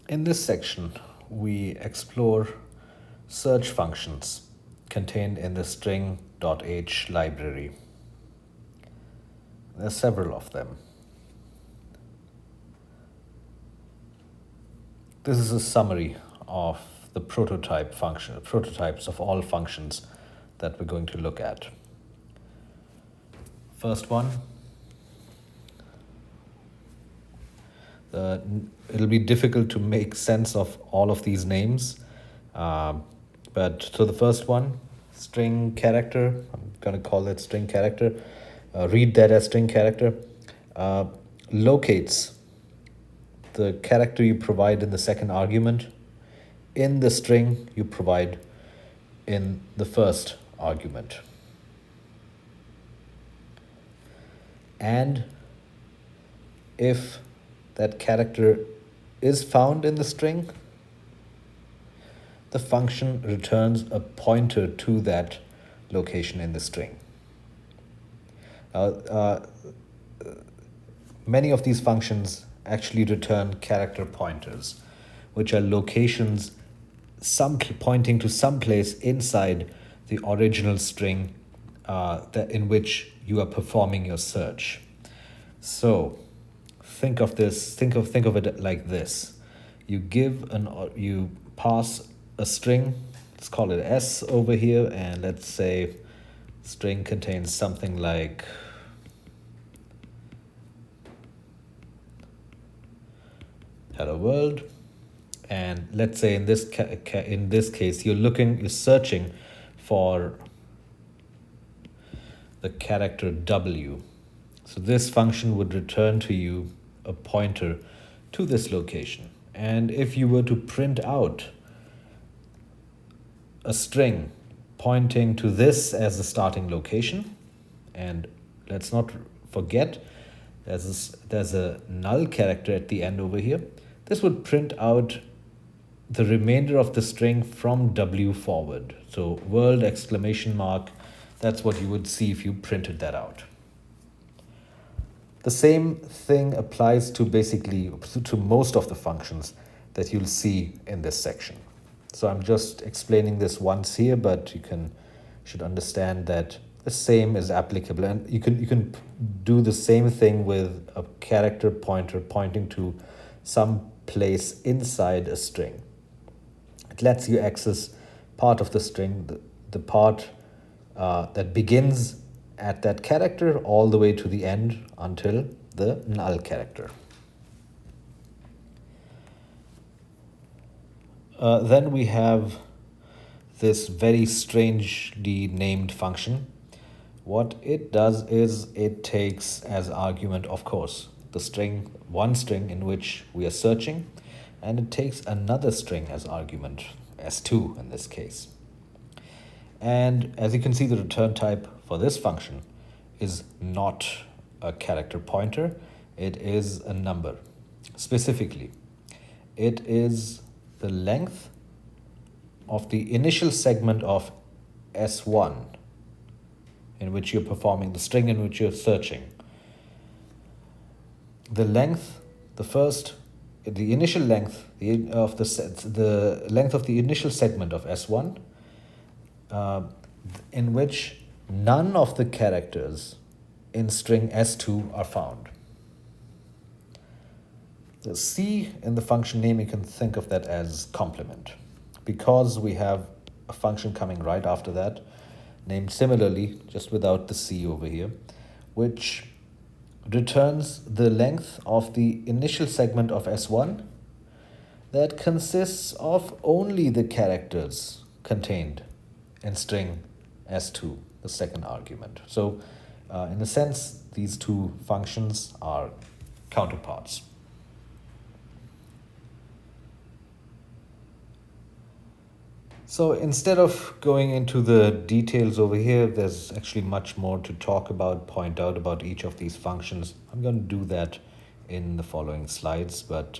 In this section, we explore search functions contained in the string.h library. There are several of them. This is a summary of the prototypes of all functions that we're going to look at. First one, it'll be difficult to make sense of all of these names, but so the first one, string character, I'm going to call it string character, read that as string character, locates the character you provide in the second argument in the string you provide in the first argument. And if that character is found in the string, the function returns a pointer to that location in the string. Many of these functions actually return character pointers, which are locations pointing to some place inside the original string in which you are performing your search. So think of it like this. You pass a string, let's call it S over here, and let's say string contains something like hello world, and let's say in this case you're searching for the character W. So this function would return to you a pointer to this location. And if you were to print out a string pointing to this as the starting location, and let's not forget there's a null character at the end over here, this would print out the remainder of the string from W forward. So world exclamation mark, that's what you would see if you printed that out. The same thing applies to most of the functions that you'll see in this section. So I'm just explaining this once here, but you should understand that the same is applicable, and you can do the same thing with a character pointer pointing to some place inside a string. It lets you access part of the string, the part that begins at that character all the way to the end until the null character. Then we have this very strangely named function. What it does is it takes as argument, of course, one string in which we are searching, and it takes another string as argument, S2 in this case. And as you can see, the return type for this function is not a character pointer, it is a number. Specifically, it is the length of the initial segment of S1 in which you're performing the string in which you're searching. The length, the initial length of the length of the initial segment of S1 in which none of the characters in string S2 are found. The C in the function name, you can think of that as complement, because we have a function coming right after that, named similarly, just without the C over here, which returns the length of the initial segment of S1 that consists of only the characters contained in string S2, the second argument. So in a sense, these two functions are counterparts. So instead of going into the details over here, there's actually much more to point out about each of these functions. I'm going to do that in the following slides, but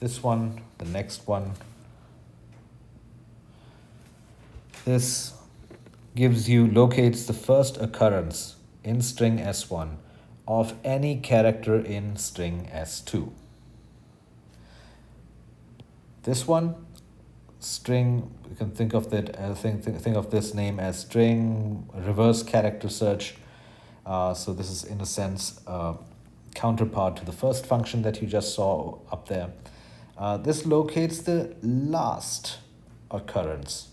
this one, the next one, this locates the first occurrence in string S1 of any character in string S2. This one, string, you can think of that think of this name as string reverse character search. So this is in a sense counterpart to the first function that you just saw up there. This locates the last occurrence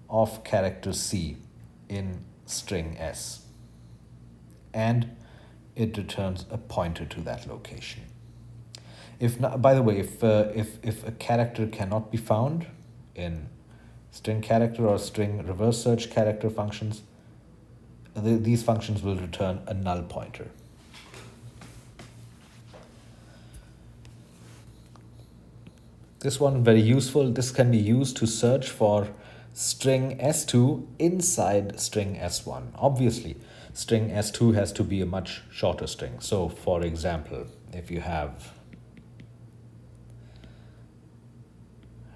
of character C in string S, and it returns a pointer to that location. If not, by the way, if a character cannot be found in string character or string reverse search character functions, these functions will return a null pointer. This one very useful. This can be used to search for string S2 inside string S1. Obviously, string S2 has to be a much shorter string. So for example, if you have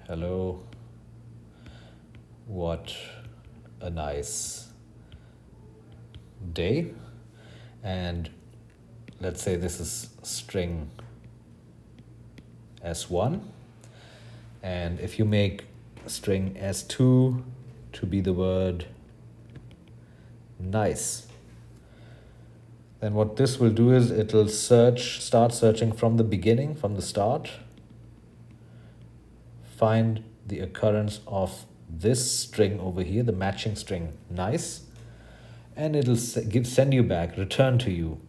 hello, what a nice day, and let's say this is string S1, and if you make string S2 to be the word nice, then what this will do is it will start searching from the beginning, from the start, find the occurrence of this string over here, the matching string nice, and it'll send you back, return to you,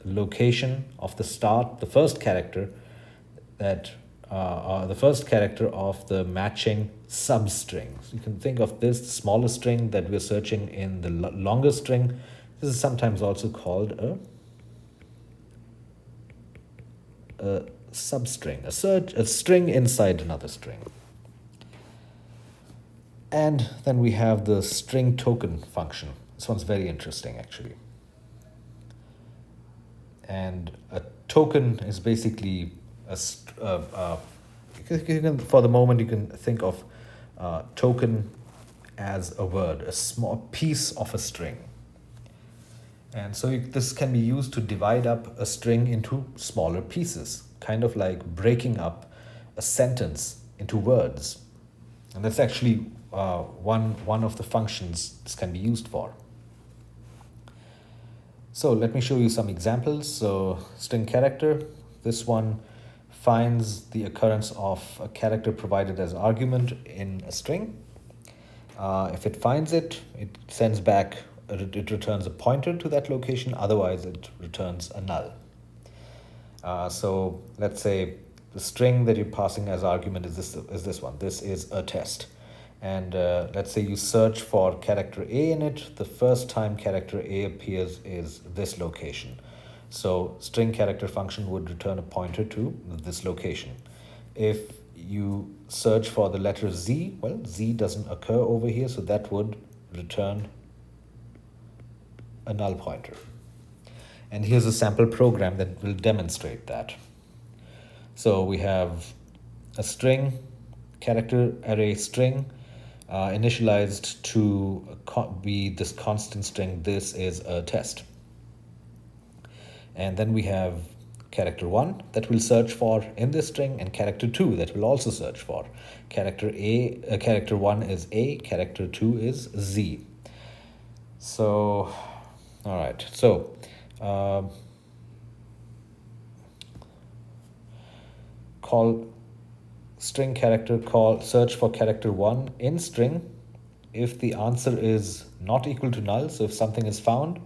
location of the start, the first character that the first character of the matching substring. So you can think of this, the smaller string that we're searching in the longer string. This is sometimes also called a substring, a string inside another string. And then we have the string token function. This one's very interesting, actually. And a token is basically for the moment, you can think of token as a word, a small piece of a string. And so this can be used to divide up a string into smaller pieces, kind of like breaking up a sentence into words. And that's actually one of the functions this can be used for. So let me show you some examples. So string character, this one finds the occurrence of a character provided as argument in a string. If it finds it, it sends back, it returns a pointer to that location, otherwise it returns a null. So let's say the string that you're passing as argument is this one. This is a test. And let's say you search for character A in it. The first time character A appears is this location. So string character function would return a pointer to this location. If you search for the letter Z, well, Z doesn't occur over here, so that would return a null pointer. And here's a sample program that will demonstrate that. So we have a string, character array string, initialized to be this constant string. This is a test. And then we have character 1 that will search for in this string, and character 2 that will also search for. Character 1 is A, character 2 is Z. So, all right. So, call string character, search for character 1 in string. If the answer is not equal to null, so if something is found,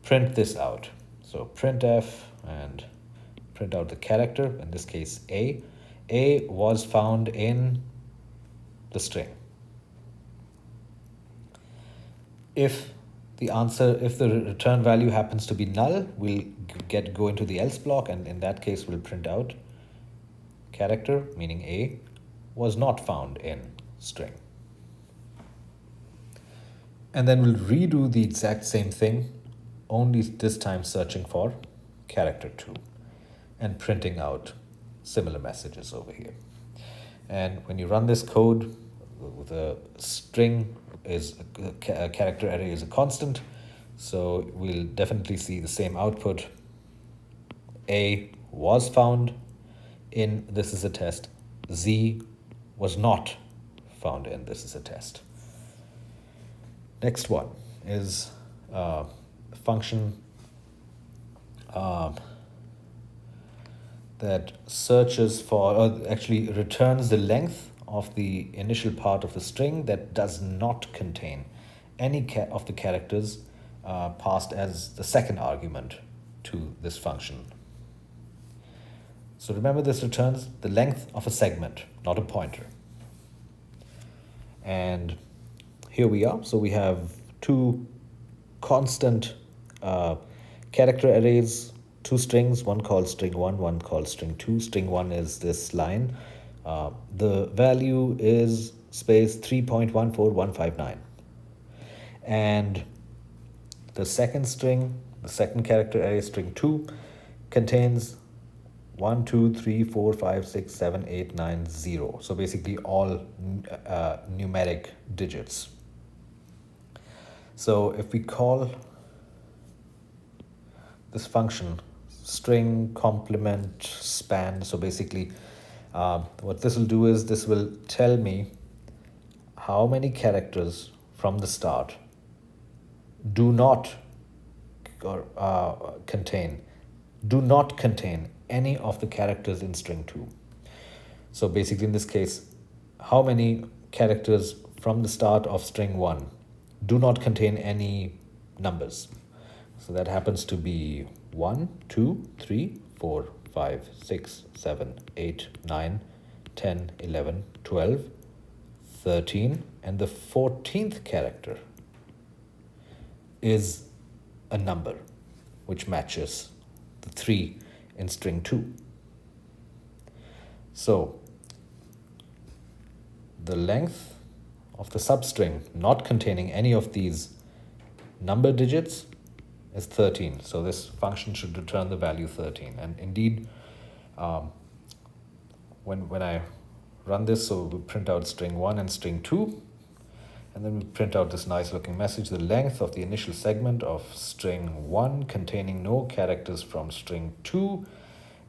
print this out. So printf and print out the character, in this case A. A was found in the string. If the return value happens to be null, we'll go into the else block, and in that case we'll print out character, meaning A, was not found in string. And then we'll redo the exact same thing, only this time searching for character 2 and printing out similar messages over here. And when you run this code, the string is a character array is a constant, so we'll definitely see the same output. A was found in this is a test. Z was not found in this is a test. Next one is a function that searches for, or actually returns the length of the initial part of the string that does not contain any of the characters passed as the second argument to this function. So remember, this returns the length of a segment, not a pointer. And here we are. So we have two constant character arrays, two strings, one called string 1, one called string 2. String 1 is this line. The value is space 3.14159. And the second string, the second character array, string 2, contains 1, 2, 3, 4, 5, 6, 7, 8, 9, 0. So basically all numeric digits. So if we call this function string complement span, so basically what this will do is this will tell me how many characters from the start do not contain any of the characters in string 2. So basically in this case, how many characters from the start of string 1 do not contain any numbers. So that happens to be 1, 2, 3, 4, 5, 6, 7, 8, 9, 10, 11, 12, 13, and the 14th character is a number which matches the 3 in string 2. So the length of the substring not containing any of these number digits is 13. So this function should return the value 13. And indeed, when I run this, so we print out string 1 and string 2, and then we print out this nice looking message: the length of the initial segment of string 1 containing no characters from string 2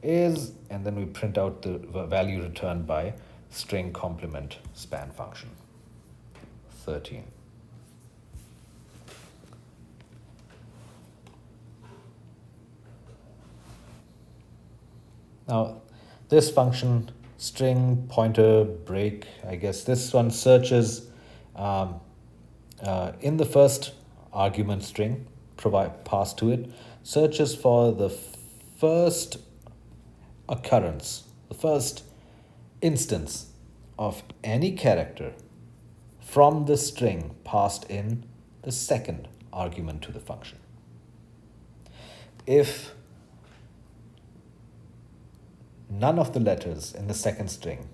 is, and then we print out the value returned by string complement span function, 13. Now, this function, string pointer break, I guess this one searches in the first argument string passed to it, searches for the first occurrence, the first instance of any character from the string passed in the second argument to the function. If none of the letters in the second string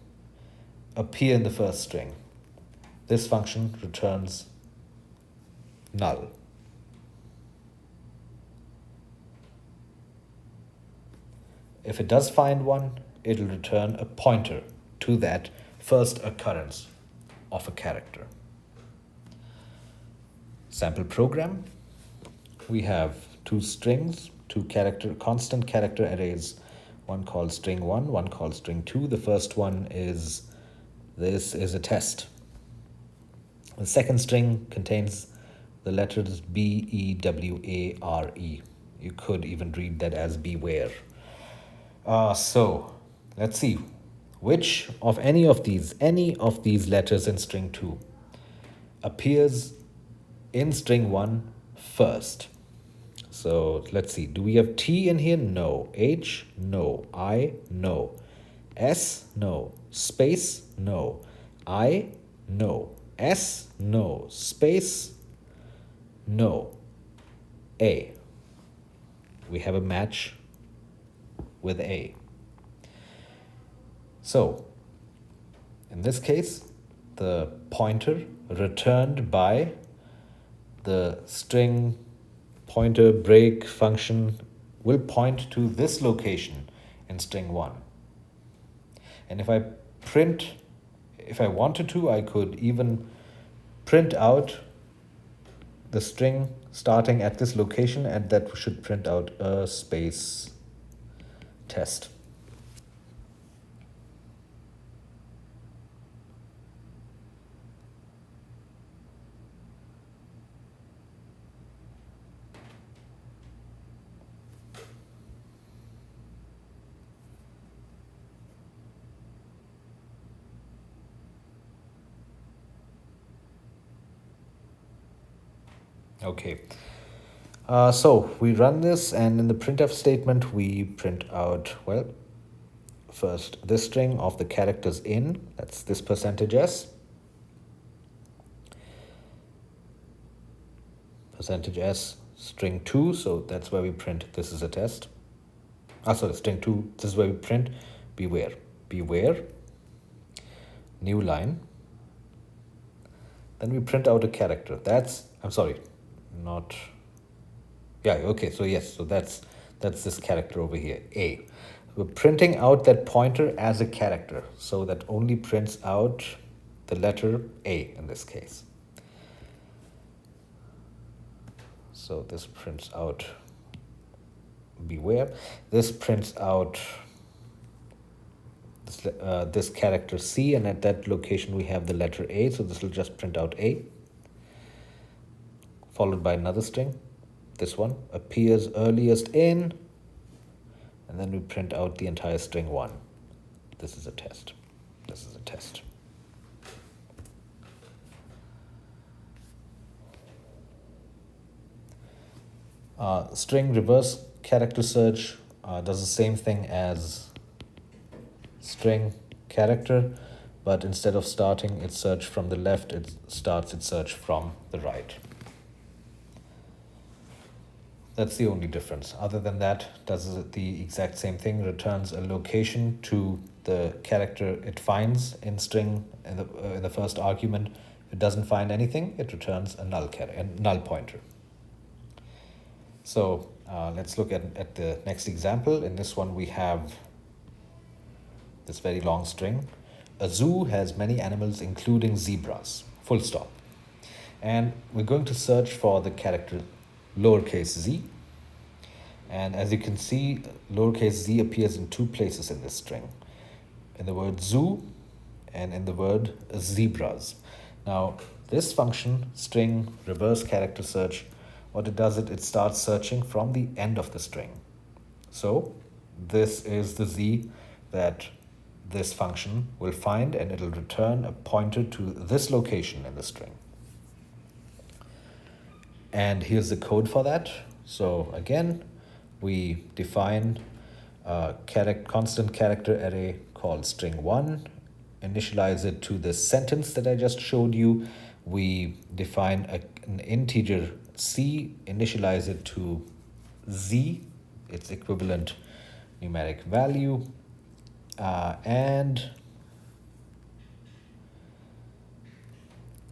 appear in the first string, this function returns null. If it does find one, it'll return a pointer to that first occurrence of a character. Sample program. We have two strings, two constant character arrays, one called string 1, one called string 2. The first one is, this is a test. The second string contains the letters B, E, W, A, R, E. You could even read that as beware. So let's see which of any of these letters in string 2 appears in string 1 first. So let's see, do we have T in here? No. H? No. I? No. S? No. Space? No. I? No. S? No. Space? No. A. We have a match with A. So, in this case, the pointer returned by the string pointer break function will point to this location in string 1. And if I wanted to, I could even print out the string starting at this location, and that should print out a space test. Okay. So we run this, and in the printf statement, we print out, well, first this string of the characters in, that's this percentage %s, percentage %s, string 2, so that's where we print this is a test. Sorry, string 2, this is where we print beware. Beware, new line. Then we print out a character. I'm sorry, not, yeah, okay, so yes, so that's this character over here, A. We're printing out that pointer as a character, so that only prints out the letter A in this case. So this prints out beware. This prints out this character C, and at that location we have the letter A, so this will just print out A, followed by another string. This one appears earliest in, and then we print out the entire string 1. This is a test. This is a test. String reverse character search does the same thing as string character, but instead of starting its search from the left, it starts its search from the right. That's the only difference. Other than that, does the exact same thing, returns a location to the character it finds in string in the first argument. If it doesn't find anything, it returns a null pointer. So let's look at the next example. In this one, we have this very long string. A zoo has many animals, including zebras, full stop. And we're going to search for the character lowercase z. And as you can see, lowercase z appears in 2 places in this string, in the word zoo and in the word zebras. Now, this function, string reverse character search, what it does, it starts searching from the end of the string. So this is the z that this function will find, and it'll return a pointer to this location in the string. And here's the code for that. So again, we define a constant character array called string1, initialize it to the sentence that I just showed you. We define an integer c, initialize it to z, its equivalent numeric value, and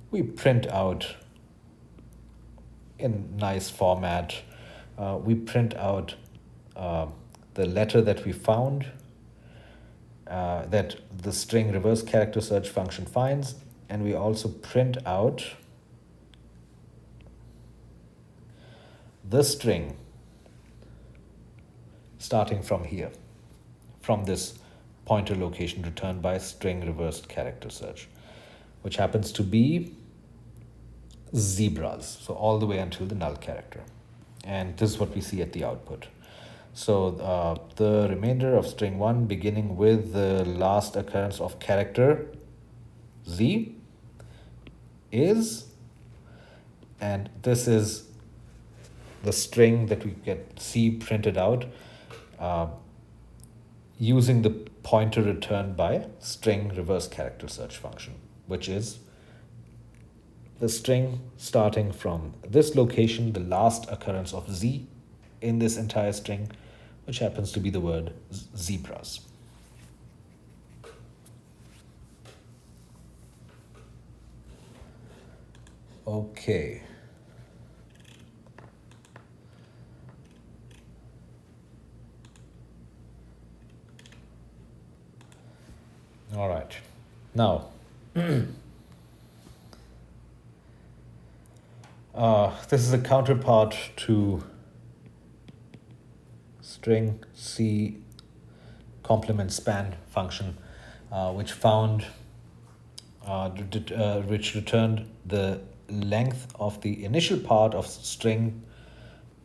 we print out in nice format. We print out the letter that we found, that the string reverse character search function finds, and we also print out the string starting from here, from this pointer location returned by string reversed character search, which happens to be zebras, so all the way until the null character. And this is what we see at the output. So the remainder of string 1 beginning with the last occurrence of character z is, and this is the string that we get C printed out using the pointer returned by string reverse character search function, which is the string starting from this location, the last occurrence of z in this entire string, which happens to be the word zebras. Okay. All right. Now, this is a counterpart to string C complement span function, which found, which returned the length of the initial part of string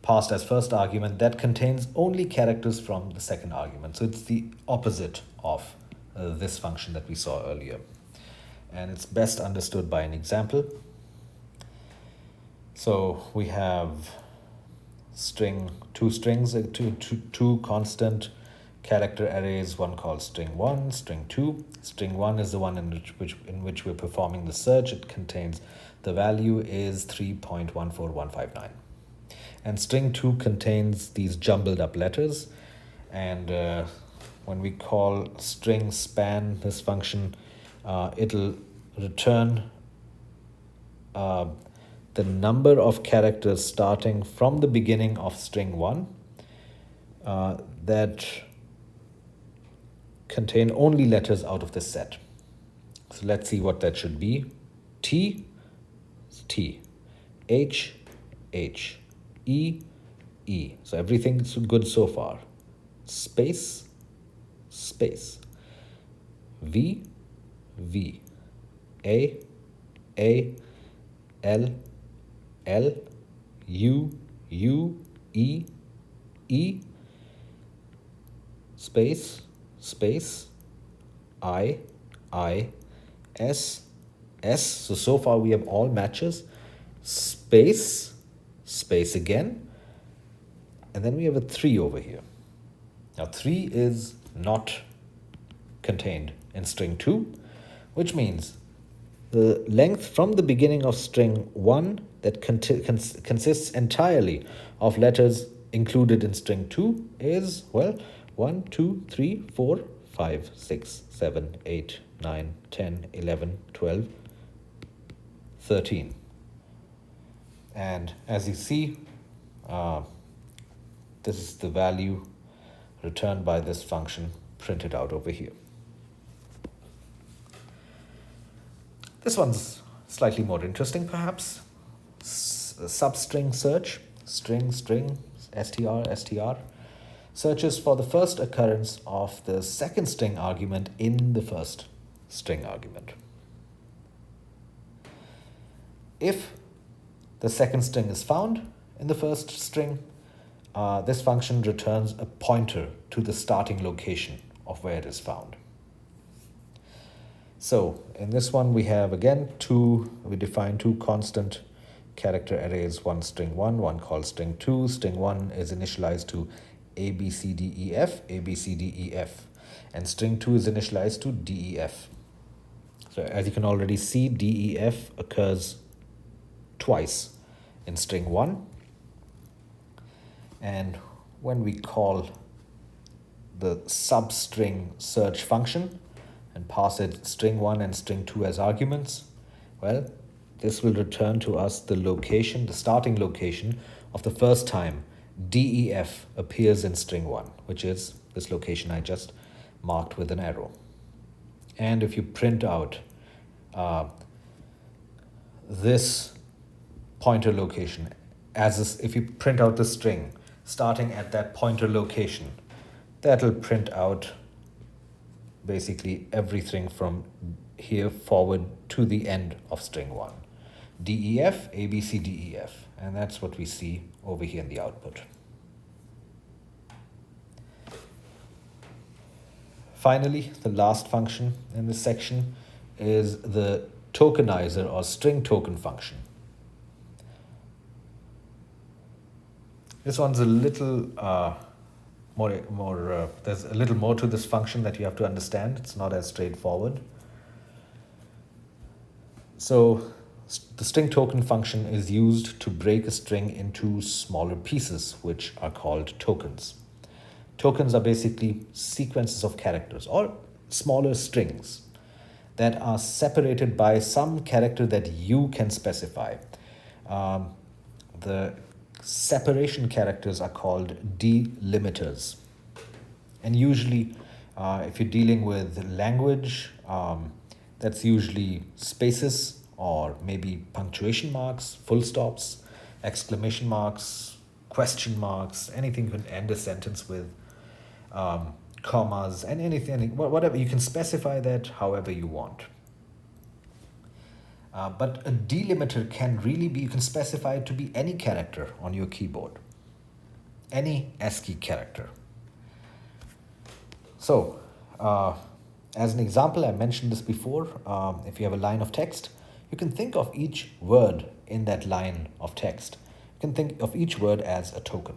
passed as first argument that contains only characters from the second argument. So it's the opposite of this function that we saw earlier. And it's best understood by an example. So we have two strings, two constant character arrays, one called string 1, string 2. String 1 is the one in which we're performing the search. It contains the value is 3.14159. And string 2 contains these jumbled up letters. And when we call string span, this function, it'll return the number of characters starting from the beginning of string 1 that contain only letters out of this set. So let's see what that should be. T, T, H, H, E, E. So everything's good so far. Space, space. V, V, A, L, L, U, U, E, E, space, space, I, S, S. So far we have all matches. Space, space again. And then we have a 3 over here. Now 3 is not contained in string 2, which means the length from the beginning of string 1 that consists entirely of letters included in string 2 is, well, 1, 2, 3, 4, 5, 6, 7, 8, 9, 10, 11, 12, 13. And as you see, this is the value returned by this function printed out over here. This one's slightly more interesting, perhaps. Substring search, string, string, str, str, searches for the first occurrence of the second string argument in the first string argument. If the second string is found in the first string, this function returns a pointer to the starting location of where it is found. So in this one we have again we define two constant character arrays, one string 1, one called string 2. String 1 is initialized to A, B, C, D, E, F, A, B, C, D, E, F. And string 2 is initialized to D, E, F. So as you can already see, D, E, F occurs twice in string 1. And when we call the substring search function and pass it string 1 and string 2 as arguments, well, this will return to us the location, the starting location of the first time DEF appears in string 1, which is this location I just marked with an arrow. And if you print out this pointer location, if you print out the string starting at that pointer location, that'll print out basically everything from here forward to the end of string 1. DEF, ABC, DEF. And that's what we see over here in the output. Finally, the last function in this section is the tokenizer or string token function. This one's a little there's a little more to this function that you have to understand. It's not as straightforward. So the string token function is used to break a string into smaller pieces, which are called tokens. Tokens are basically sequences of characters or smaller strings that are separated by some character that you can specify. The separation characters are called delimiters. And usually, if you're dealing with language, that's usually spaces or maybe punctuation marks, full stops, exclamation marks, question marks, anything you can end a sentence with, commas, and anything, whatever. You can specify that however you want. But a delimiter can really be, you can specify it to be any character on your keyboard, any ASCII character. So, as an example, I mentioned this before, if you have a line of text, You can think of each word in that line of text. You can think of each word as a token.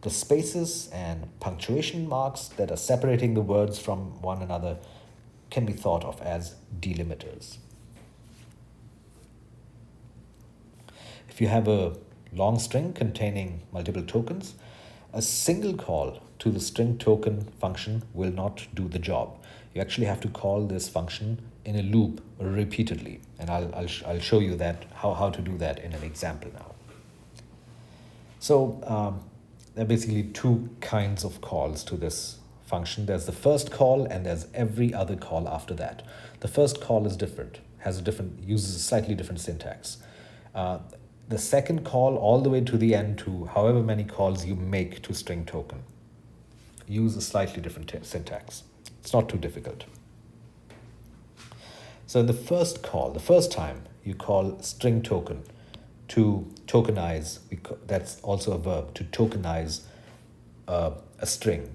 The spaces and punctuation marks that are separating the words from one another can be thought of as delimiters. If you have a long string containing multiple tokens, a single call to the string token function will not do the job. You actually have to call this function in a loop repeatedly, and I'll show you that how to do that in an example now. So there are basically two kinds of calls to this function. There's the first call and there's every other call after that. The first call is different, uses a slightly different syntax. The second call all the way to the end, to however many calls you make to string token, use a slightly different syntax. It's not too difficult. So in the first call, the first time you call string token to tokenize, that's also a verb, to tokenize a string.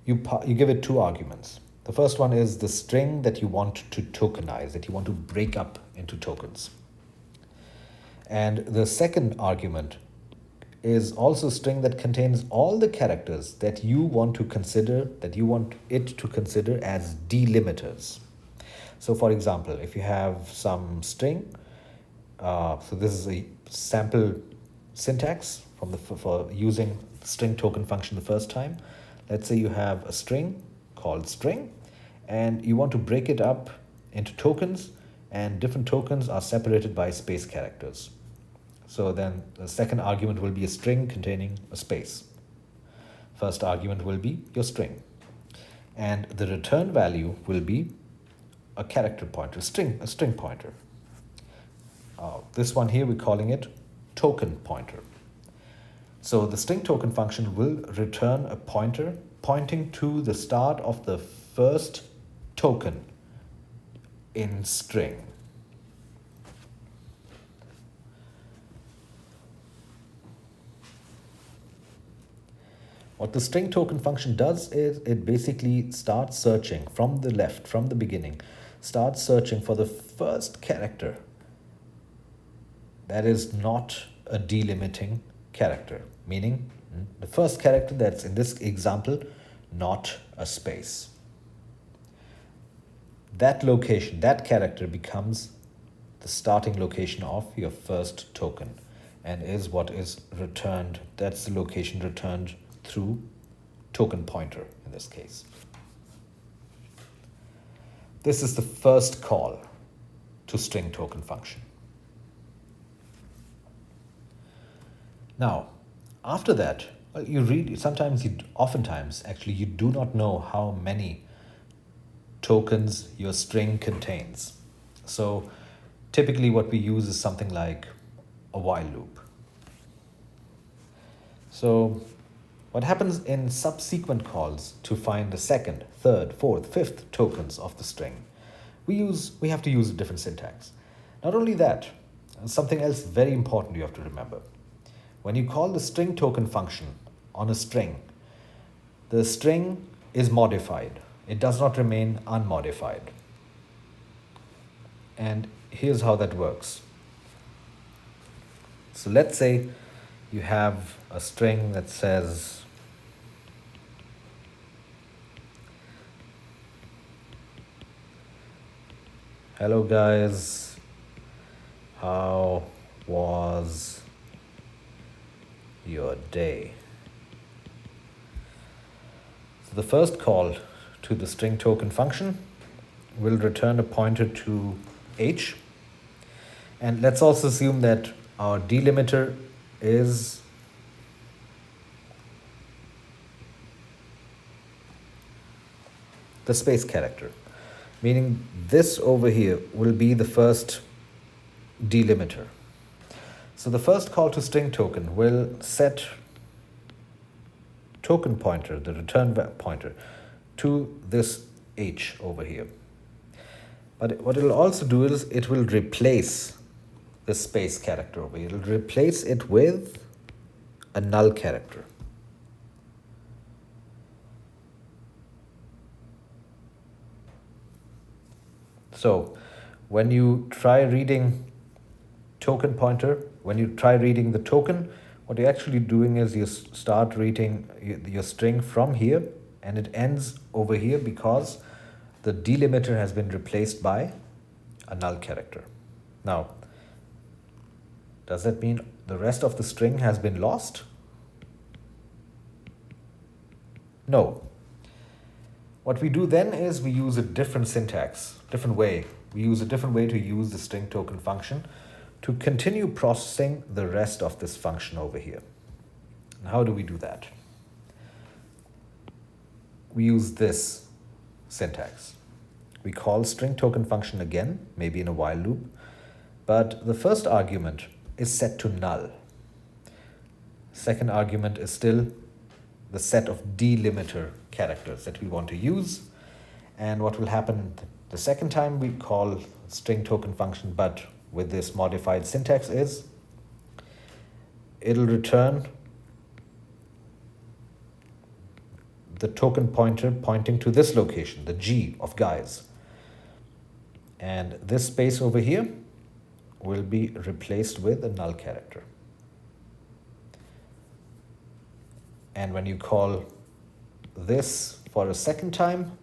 You give it two arguments. The first one is the string that you want to tokenize, that you want to break up into tokens. And the second argument is also a string that contains all the characters that you want it to consider as delimiters. So for example, if you have some string, so this is a sample syntax for using string token function the first time. Let's say you have a string called string, and you want to break it up into tokens, and different tokens are separated by space characters. So then the second argument will be a string containing a space. First argument will be your string. And the return value will be a character pointer, a string pointer. This one here, we're calling it token pointer. So the string token function will return a pointer pointing to the start of the first token in string. What the string token function does is it basically starts searching from the left, from the beginning, starts searching for the first character that is not a delimiting character, meaning the first character that's in this example not a space. That location, that character becomes the starting location of your first token and is what is returned. That's the location returned through token pointer in this case. This is the first call to string token function. Now, after that, oftentimes actually you do not know how many tokens your string contains. So typically what we use is something like a while loop. So what happens in subsequent calls to find the second, third, fourth, fifth tokens of the string? We have to use a different syntax. Not only that, something else very important you have to remember. When you call the string token function on a string, the string is modified. It does not remain unmodified. And here's how that works. So let's say you have a string that says hello guys, how was your day? So the first call to the string token function will return a pointer to h. And let's also assume that our delimiter is the space character, meaning this over here will be the first delimiter. So the first call to string token will set token pointer, the return pointer, to this h over here. But what it will also do is it will replace the space character over here. It will replace it with a null character. So when you try reading token pointer, when you try reading the token, what you're actually doing is you start reading your string from here and it ends over here because the delimiter has been replaced by a null character. Now, does that mean the rest of the string has been lost? No. What we do then is we use a different syntax, different way. We use a different way to use the string token function to continue processing the rest of this function over here. And how do we do that? We use this syntax. We call string token function again, maybe in a while loop, but the first argument is set to null. Second argument is still the set of delimiter characters that we want to use. And what will happen the second time we call string token function, but with this modified syntax, is it'll return the token pointer pointing to this location, the G of guys. And this space over here will be replaced with a null character. And when you call this for a second time,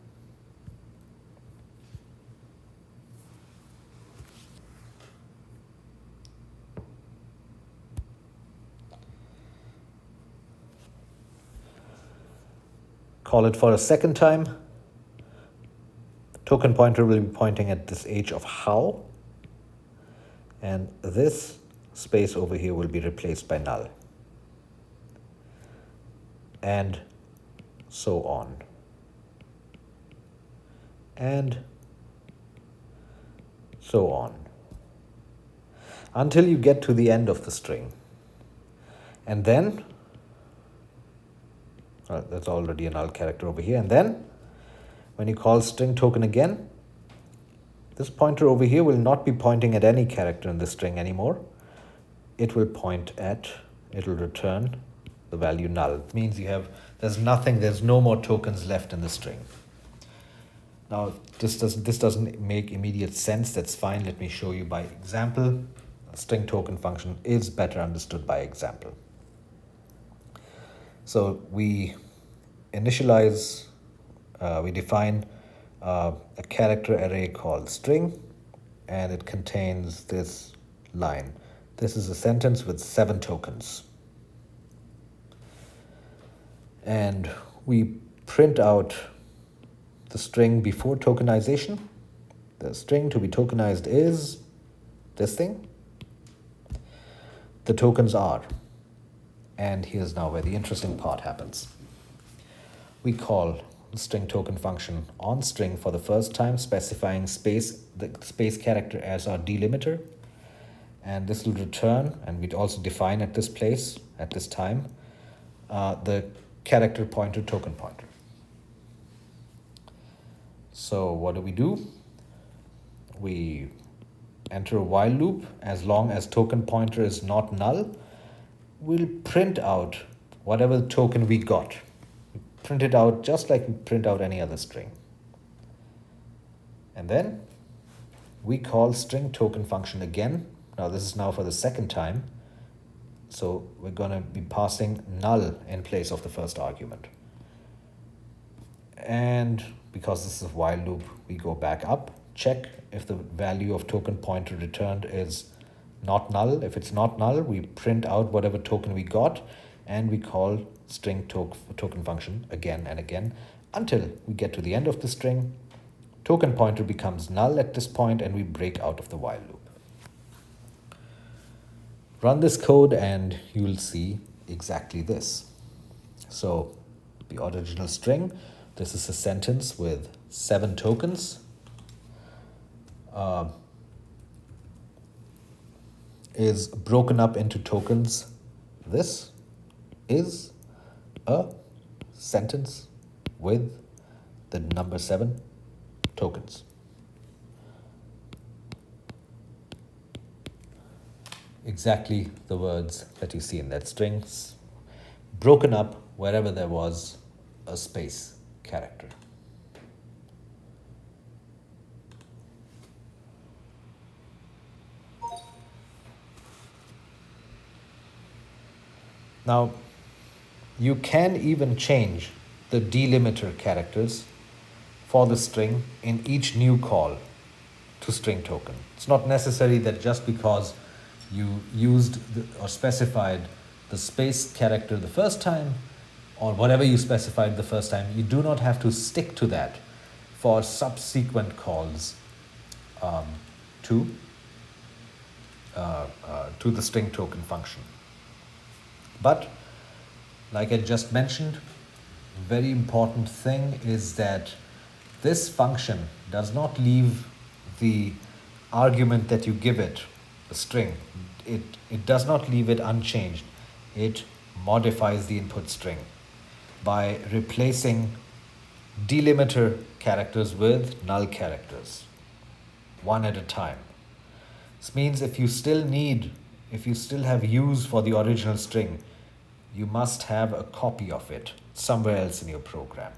the token pointer will be pointing at this H of how, and this space over here will be replaced by null. And so on. And so on. Until you get to the end of the string. And then, that's already a null character over here. And then, when you call string token again, this pointer over here will not be pointing at any character in the string anymore. It will return the value null. It means there's no more tokens left in the string. Now, this doesn't make immediate sense. That's fine. Let me show you by example. A string token function is better understood by example. So we initialize, we define a character array called string, and it contains this line. This is a sentence with 7 tokens. And we print out the string before tokenization. The string to be tokenized is this thing. The tokens are. And here's now where the interesting part happens. We call the string token function on string for the first time, specifying the space character as our delimiter. And this will return, and we'd also define at this place, at this time, the character pointer, token pointer. So what do? We enter a while loop. As long as token pointer is not null, we'll print out whatever token we got. We print it out just like we print out any other string. And then we call string token function again. Now this is now for the second time. So we're going to be passing null in place of the first argument. And because this is a while loop, we go back up, check if the value of token pointer returned is not null. If it's not null, we print out whatever token we got, and we call string token function again and again until we get to the end of the string. Token pointer becomes null at this point, and we break out of the while loop. Run this code and you'll see exactly this. So the original string, this is a sentence with 7 tokens. Is broken up into tokens. This is a sentence with the number 7 tokens. Exactly the words that you see in that string, broken up wherever there was a space character. Now, you can even change the delimiter characters for the string in each new call to string token. It's not necessary that just because you or specified the space character the first time, or whatever you specified the first time, you do not have to stick to that for subsequent calls um, to to the string token function. But like I just mentioned, very important thing is that this function does not leave the argument that you give it, the string. It does not leave it unchanged. It modifies the input string by replacing delimiter characters with null characters, one at a time. This means if you still have use for the original string, you must have a copy of it somewhere else in your program.